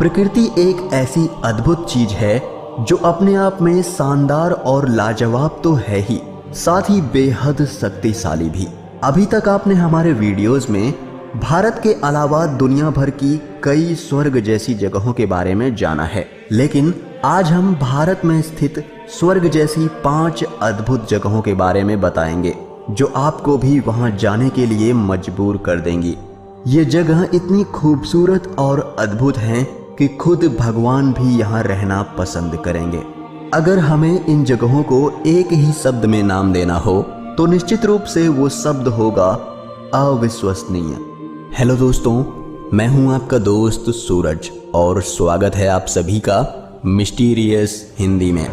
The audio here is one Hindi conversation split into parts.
प्रकृति एक ऐसी अद्भुत चीज है जो अपने आप में शानदार और लाजवाब तो है ही, साथ ही बेहद शक्तिशाली भी। अभी तक आपने हमारे वीडियोस में भारत के अलावा दुनिया भर की कई स्वर्ग जैसी जगहों के बारे में जाना है, लेकिन आज हम भारत में स्थित स्वर्ग जैसी 5 अद्भुत जगहों के बारे में बताएंगे जो आपको भी वहां जाने के लिए मजबूर कर देंगी। ये जगह इतनी खूबसूरत और अद्भुत हैं कि खुद भगवान भी यहाँ रहना पसंद करेंगे। अगर हमें इन जगहों को एक ही शब्द में नाम देना हो तो निश्चित रूप से वो शब्द होगा अविश्वसनीय। हेलो दोस्तों, मैं हूं आपका दोस्त सूरज और स्वागत है आप सभी का मिस्टीरियस हिंदी में।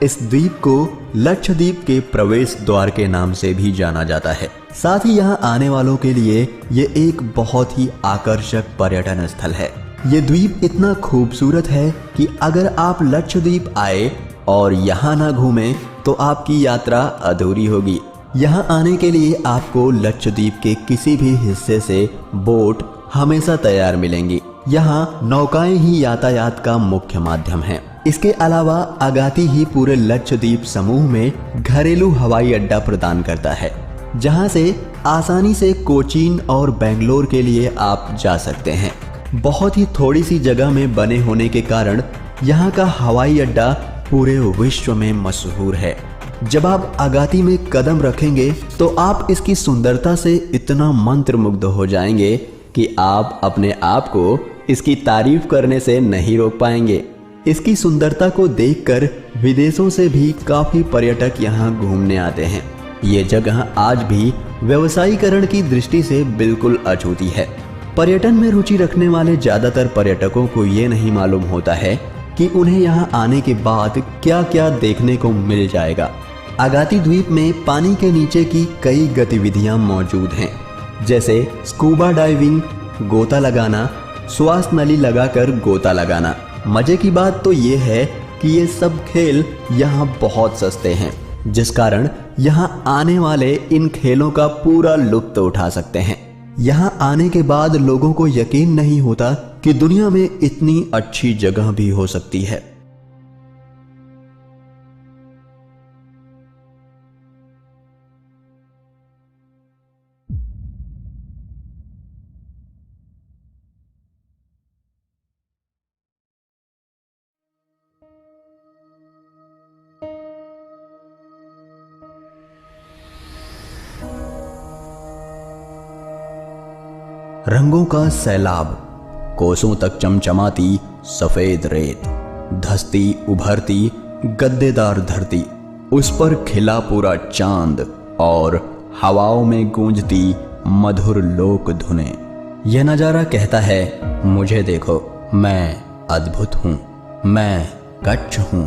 इस द्वीप को लक्षद्वीप के प्रवेश द्वार के नाम से भी जाना जाता है। साथ ही यहाँ आने वालों के लिए ये एक बहुत ही आकर्षक पर्यटन स्थल है। ये द्वीप इतना खूबसूरत है कि अगर आप लक्षद्वीप आए और यहाँ ना घूमें तो आपकी यात्रा अधूरी होगी। यहाँ आने के लिए आपको लक्षद्वीप के किसी भी हिस्से से बोट हमेशा तैयार मिलेंगी। यहाँ नौकाएं ही यातायात का मुख्य माध्यम है। इसके अलावा अगाती ही पूरे लक्षद्वीप समूह में घरेलू हवाई अड्डा प्रदान करता है, जहां से आसानी से कोचीन और बेंगलोर के लिए आप जा सकते हैं। बहुत ही थोड़ी सी जगह में बने होने के कारण यहाँ का हवाई अड्डा पूरे विश्व में मशहूर है। जब आप अगाती में कदम रखेंगे तो आप इसकी सुंदरता से इतना मंत्रमुग्ध हो जाएंगे कि आप अपने आप को इसकी तारीफ करने से नहीं रोक पाएंगे। इसकी सुंदरता को देखकर विदेशों से भी काफी पर्यटक यहाँ घूमने आते हैं। ये जगह आज भी व्यवसायीकरण की दृष्टि से बिल्कुल अछूती है। पर्यटन में रुचि रखने वाले ज्यादातर पर्यटकों को ये नहीं मालूम होता है कि उन्हें यहाँ आने के बाद क्या क्या देखने को मिल जाएगा। अगाती द्वीप में पानी के नीचे की कई गतिविधियां मौजूद हैं, जैसे स्कूबा डाइविंग, गोता लगाना, श्वास नली लगाकर गोता लगाना। मजे की बात तो ये है कि ये सब खेल यहाँ बहुत सस्ते हैं, जिस कारण यहाँ आने वाले इन खेलों का पूरा लुत्फ उठा सकते हैं। यहाँ आने के बाद लोगों को यकीन नहीं होता कि दुनिया में इतनी अच्छी जगह भी हो सकती है। रंगों का सैलाब, कोसों तक चमचमाती सफेद रेत, धसती उभरती गद्देदार धरती, उस पर खिला पूरा चांद और हवाओं में गूंजती मधुर लोक धुनें। यह नजारा कहता है, मुझे देखो, मैं अद्भुत हूँ, मैं कच्छ हूँ,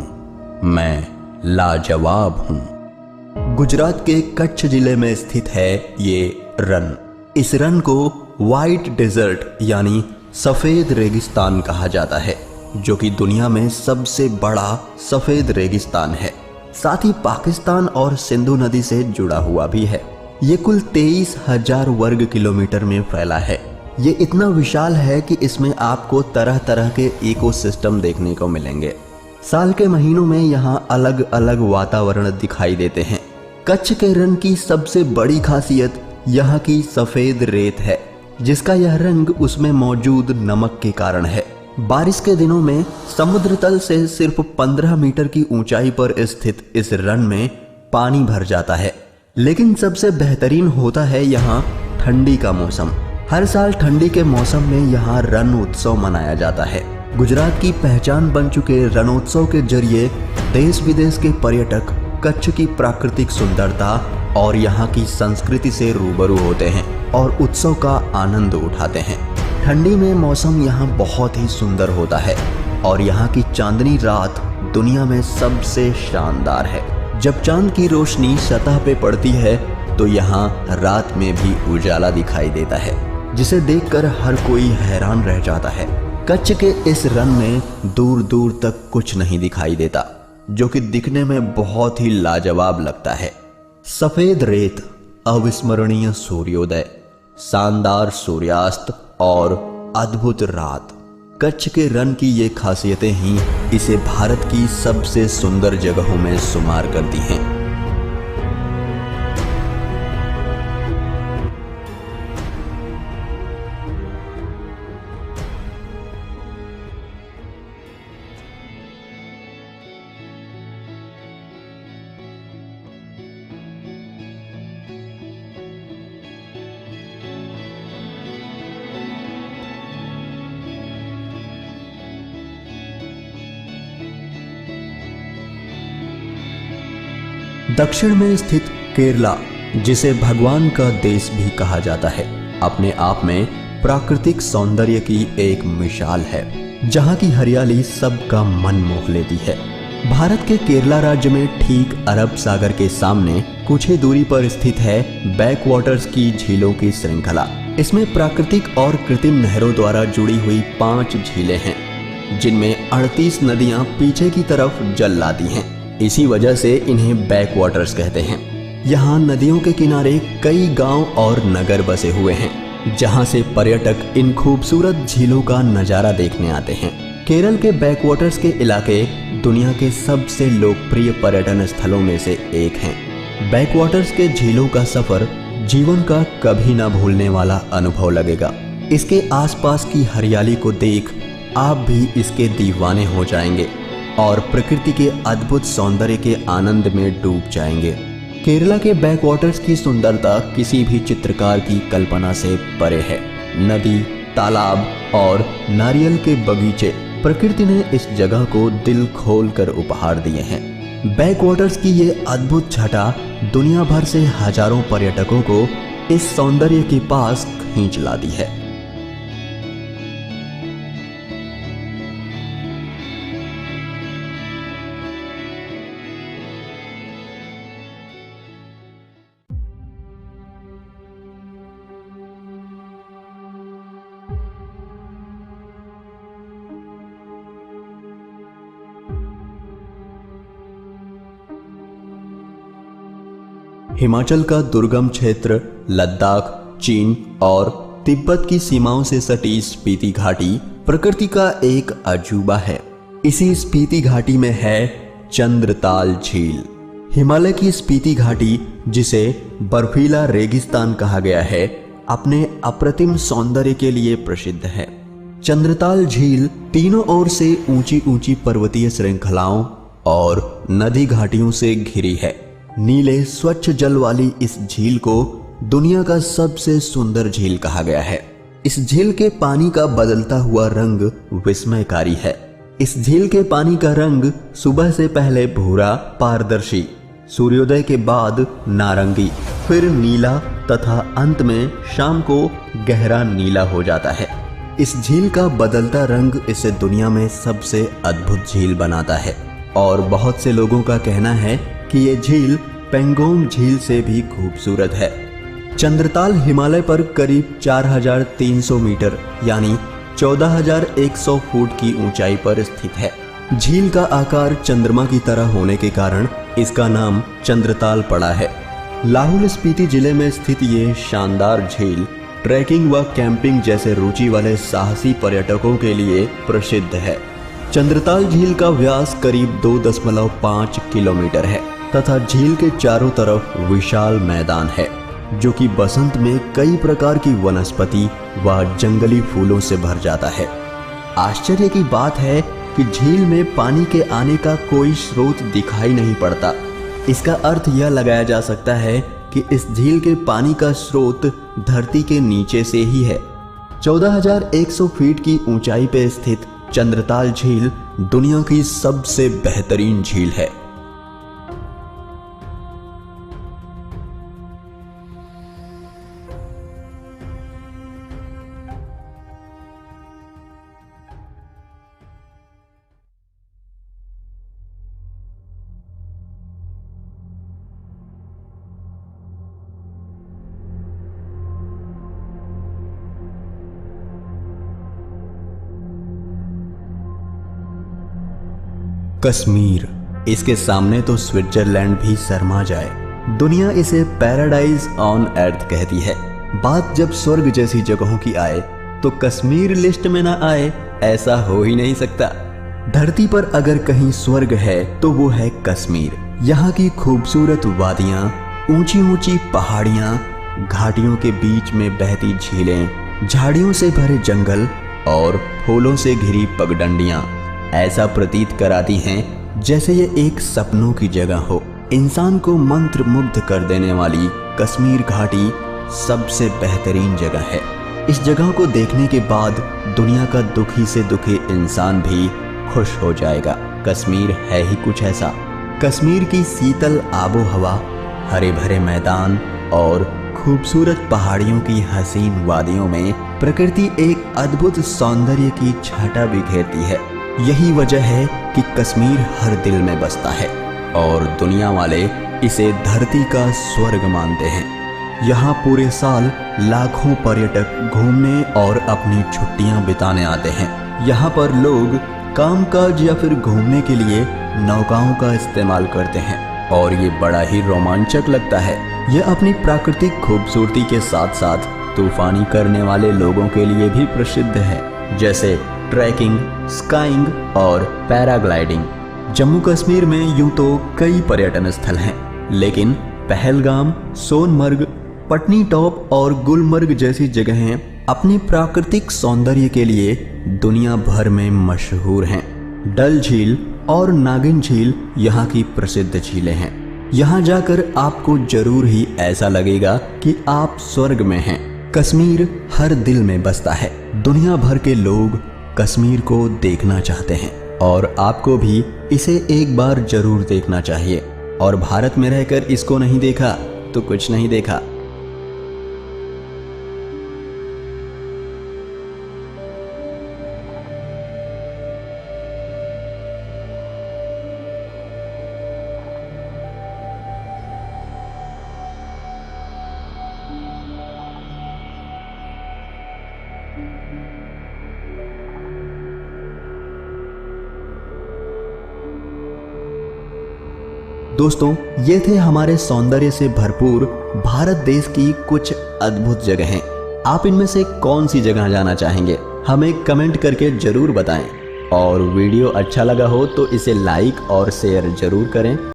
मैं लाजवाब हूँ। गुजरात के कच्छ जिले में स्थित है ये रन। इस रन को व्हाइट डेजर्ट यानी सफेद रेगिस्तान कहा जाता है, जो कि दुनिया में सबसे बड़ा सफेद रेगिस्तान है। साथ ही पाकिस्तान और सिंधु नदी से जुड़ा हुआ भी है। ये कुल 23,000 वर्ग किलोमीटर में फैला है। ये इतना विशाल है कि इसमें आपको तरह तरह के इकोसिस्टम देखने को मिलेंगे। साल के महीनों में यहाँ अलग अलग वातावरण दिखाई देते हैं। कच्छ के रन की सबसे बड़ी खासियत यहाँ की सफेद रेत है, जिसका यह रंग उसमें मौजूद नमक के कारण है। बारिश के दिनों में समुद्र तल से सिर्फ 15 मीटर की ऊंचाई पर स्थित इस रन में पानी भर जाता है। लेकिन सबसे बेहतरीन होता है यहाँ ठंडी का मौसम। हर साल ठंडी के मौसम में यहाँ रण उत्सव मनाया जाता है। गुजरात की पहचान बन चुके रणोत्सव के जरिए देश विदेश के पर्यटक कच्छ की प्राकृतिक सुंदरता और यहाँ की संस्कृति से रूबरू होते हैं और उत्सव का आनंद उठाते हैं। ठंडी में मौसम यहाँ बहुत ही सुंदर होता है और यहाँ की चांदनी रात दुनिया में सबसे शानदार है। जब चांद की रोशनी सतह पे पड़ती है तो यहाँ रात में भी उजाला दिखाई देता है, जिसे देखकर हर कोई हैरान रह जाता है। कच्छ के इस रन में दूर दूर तक कुछ नहीं दिखाई देता, जो कि दिखने में बहुत ही लाजवाब लगता है। सफेद रेत, अविस्मरणीय सूर्योदय, शानदार सूर्यास्त और अद्भुत रात, कच्छ के रण की ये खासियतें ही इसे भारत की सबसे सुंदर जगहों में शुमार करती हैं। दक्षिण में स्थित केरला, जिसे भगवान का देश भी कहा जाता है, अपने आप में प्राकृतिक सौंदर्य की एक मिसाल है, जहां की हरियाली सबका मन मोह लेती है। भारत के केरला राज्य में ठीक अरब सागर के सामने कुछ ही दूरी पर स्थित है बैक वाटर्स की झीलों की श्रृंखला। इसमें प्राकृतिक और कृत्रिम नहरों द्वारा जुड़ी हुई 5 झीलें हैं, जिनमें 38 नदियां पीछे की तरफ जल लाती हैं। इसी वजह से इन्हें बैक वाटर्स कहते हैं। यहाँ नदियों के किनारे कई गांव और नगर बसे हुए हैं, जहां से पर्यटक इन खूबसूरत झीलों का नजारा देखने आते हैं। केरल के बैक वाटर्स के इलाके दुनिया के सबसे लोकप्रिय पर्यटन स्थलों में से एक हैं। बैक वाटर्स के झीलों का सफर जीवन का कभी ना भूलने वाला अनुभव लगेगा। इसके आसपास की हरियाली को देख आप भी इसके दीवाने हो जाएंगे और प्रकृति के अद्भुत सौंदर्य के आनंद में डूब जाएंगे। केरला के बैक वाटर्स की सुंदरता किसी भी चित्रकार की कल्पना से परे है। नदी, तालाब और नारियल के बगीचे, प्रकृति ने इस जगह को दिल खोल कर उपहार दिए हैं। बैक वाटर्स की ये अद्भुत छटा दुनिया भर से हजारों पर्यटकों को इस सौंदर्य के पास खींच लाती है। हिमाचल का दुर्गम क्षेत्र लद्दाख, चीन और तिब्बत की सीमाओं से सटी स्पीति घाटी प्रकृति का एक अजूबा है। इसी स्पीति घाटी में है चंद्रताल झील। हिमालय की स्पीति घाटी, जिसे बर्फीला रेगिस्तान कहा गया है, अपने अप्रतिम सौंदर्य के लिए प्रसिद्ध है। चंद्रताल झील तीनों ओर से ऊंची ऊंची पर्वतीय श्रृंखलाओं और नदी घाटियों से घिरी है। नीले स्वच्छ जल वाली इस झील को दुनिया का सबसे सुंदर झील कहा गया है। इस झील के पानी का बदलता हुआ रंग विस्मयकारी है। इस झील के पानी का रंग सुबह से पहले भूरा पारदर्शी, सूर्योदय के बाद नारंगी, फिर नीला तथा अंत में शाम को गहरा नीला हो जाता है। इस झील का बदलता रंग इसे दुनिया में सबसे अद्भुत झील बनाता है और बहुत से लोगों का कहना है कि ये झील पेंगोंग झील से भी खूबसूरत है। चंद्रताल हिमालय पर करीब 4300 मीटर यानी 14100 फुट की ऊंचाई पर स्थित है। झील का आकार चंद्रमा की तरह होने के कारण इसका नाम चंद्रताल पड़ा है। लाहौल स्पीति जिले में स्थित ये शानदार झील ट्रैकिंग व कैंपिंग जैसे रुचि वाले साहसी पर्यटकों के लिए प्रसिद्ध है। चंद्रताल झील का व्यास करीब 2.5 किलोमीटर है तथा झील के चारों तरफ विशाल मैदान है, जो कि बसंत में कई प्रकार की वनस्पति व जंगली फूलों से भर जाता है। आश्चर्य की बात है कि झील में पानी के आने का कोई स्रोत दिखाई नहीं पड़ता। इसका अर्थ यह लगाया जा सकता है कि इस झील के पानी का स्रोत धरती के नीचे से ही है। 14,100 फीट की ऊंचाई पर स्थित चंद्रताल झील दुनिया की सबसे बेहतरीन झील है। कश्मीर, इसके सामने तो स्विट्जरलैंड भी शर्मा जाए। दुनिया इसे पैराडाइज ऑन अर्थ कहती है। बात जब स्वर्ग जैसी जगहों की आए तो कश्मीर लिस्ट में ना आए, ऐसा हो ही नहीं सकता। धरती पर अगर कहीं स्वर्ग है तो वो है कश्मीर। यहाँ की खूबसूरत वादियाँ, ऊंची ऊंची पहाड़ियाँ, घाटियों के बीच में बहती झीलें, झाड़ियों से भरे जंगल और फूलों से घिरी पगडंडियाँ ऐसा प्रतीत कराती हैं जैसे ये एक सपनों की जगह हो। इंसान को मंत्र मुग्ध कर देने वाली कश्मीर घाटी सबसे बेहतरीन जगह है। इस जगह को देखने के बाद दुनिया का दुखी से दुखी इंसान भी खुश हो जाएगा। कश्मीर है ही कुछ ऐसा। कश्मीर की शीतल आबो हवा, हरे भरे मैदान और खूबसूरत पहाड़ियों की हसीन वादियों में प्रकृति एक अद्भुत सौंदर्य की छटा बिखेरती है। यही वजह है कि कश्मीर हर दिल में बसता है और दुनिया वाले इसे धरती का स्वर्ग मानते हैं। यहाँ पूरे साल लाखों पर्यटक घूमने और अपनी छुट्टियाँ बिताने आते हैं। यहाँ पर लोग कामकाज या फिर घूमने के लिए नौकाओं का इस्तेमाल करते हैं और ये बड़ा ही रोमांचक लगता है। यह अपनी प्राकृतिक खूबसूरती के साथ साथ तूफानी करने वाले लोगों के लिए भी प्रसिद्ध है, जैसे ट्रैकिंग, स्काइंग और पैराग्लाइडिंग। जम्मू कश्मीर में यूं तो कई पर्यटन स्थल हैं, लेकिन पहलगाम, सोनमर्ग, पटनी टॉप और गुलमर्ग जैसी जगहें अपनी प्राकृतिक सौंदर्य के लिए दुनिया भर में मशहूर हैं। डल झील और नागिन झील यहाँ की प्रसिद्ध झीलें हैं। यहाँ जाकर आपको जरूर ही ऐसा लगेगा कि आप स्वर्ग में हैं। कश्मीर हर दिल में बसता है। दुनिया भर के लोग कश्मीर को देखना चाहते हैं और आपको भी इसे एक बार जरूर देखना चाहिए। और भारत में रहकर इसको नहीं देखा तो कुछ नहीं देखा। दोस्तों, ये थे हमारे सौंदर्य से भरपूर भारत देश की कुछ अद्भुत जगहें। आप इनमें से कौन सी जगह जाना चाहेंगे, हमें कमेंट करके जरूर बताएं। और वीडियो अच्छा लगा हो तो इसे लाइक और शेयर जरूर करें।